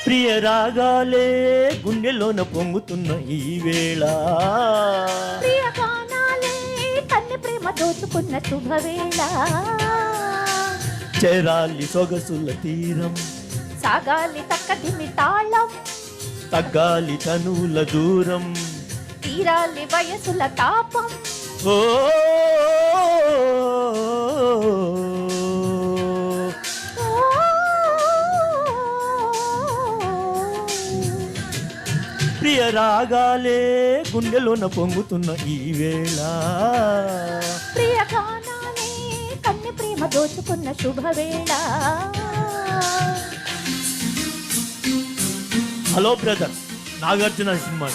ప్రియ రాగాలే గుండెలోన పొంగుతున్న ఈ వేళ, ప్రియ గానాలే కన్నె ప్రేమ దోచుకున్న శుభవేళ. చేరాలి సొగసుల తీరం, సాగాలి తక్కదిమి తాళం, తగ్గాలి తనువుల దూరం, తీరాలి వయసుల తాపం. ఓ ప్రియ రాగాలే గుండెలోన పొంగుతున్న ఈ వేళ, ప్రియ గానాలే కన్నె ప్రేమ దోచుకున్న శుభవేళ. Hello brother, Nagarjuna cinema.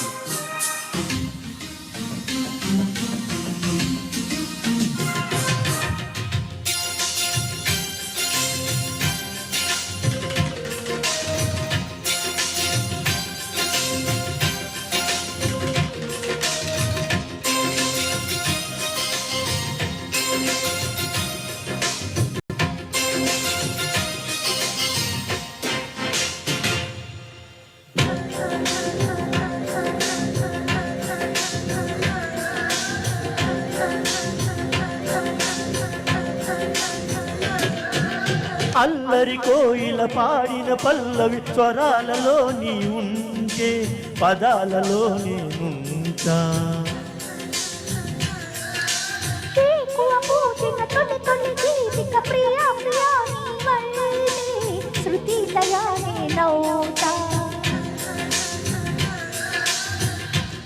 అల్లరి కోయిల పాడిన పల్లవి స్వరాలలో నీ ఉంటే పదాలలో నేనుంటా.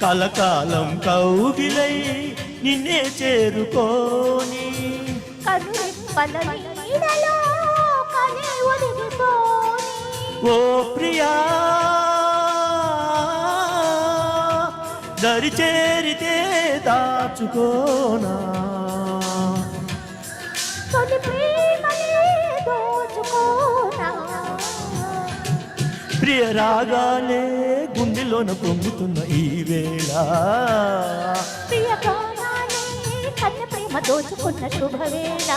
కలకాలం కౌగిలై నిన్నే చేరుకోని ఓ ప్రియా, దరి చేరితే దాచుకోనా, ప్రియ రాగాలే గుండెలోన పొంగుతున్న ఈ వేళ, ప్రియ గానాలే కన్నె ప్రేమ దోచుకున్న శుభవేళ.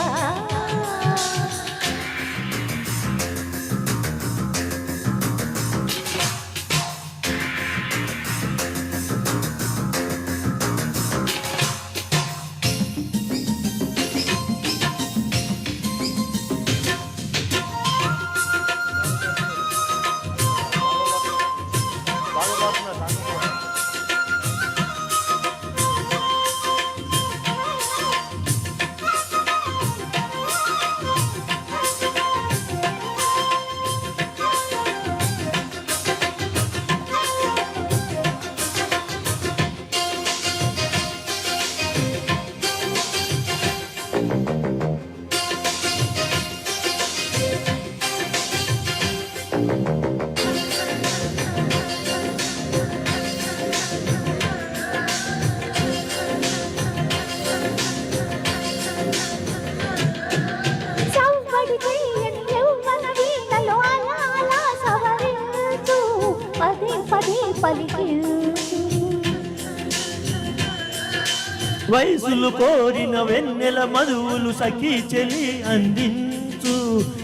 వయసులు కోరిన వెన్నెల మధువులు సఖీ చెలి అందించు,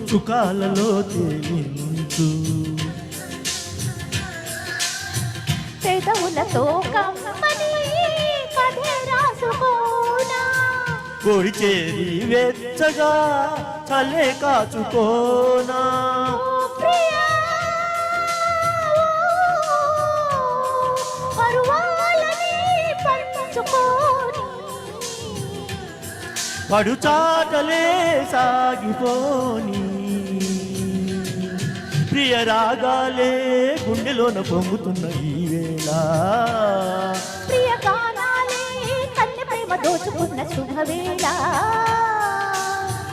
చుకాలలో తేలించు, పెదవులతో కమ్మని కథే రాసుకోనా, కోడి చేరి వెచ్చగా చలే కాచుకోనా, పడు చాటలే సాగిపోని, ప్రియ రాగాలే గుండెలోన పొంగుతున్న ఈ వేళ, ప్రియ గానాలే కన్నె ప్రేమ దోచుకున్న శుభవేళ.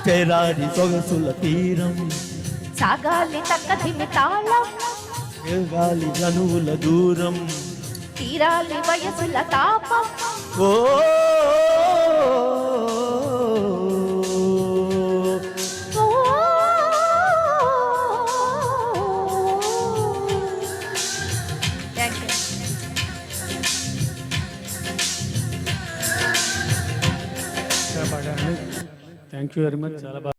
చేరాలి సొగసుల తీరం, సాగాలి తక్కదిమి తాళం, తిరగాలి జనువుల దూరం, తీరాలి వయసుల తాపం. ఓ థ్యాంక్ యూ వెరీ మచ్. చాలా బాగా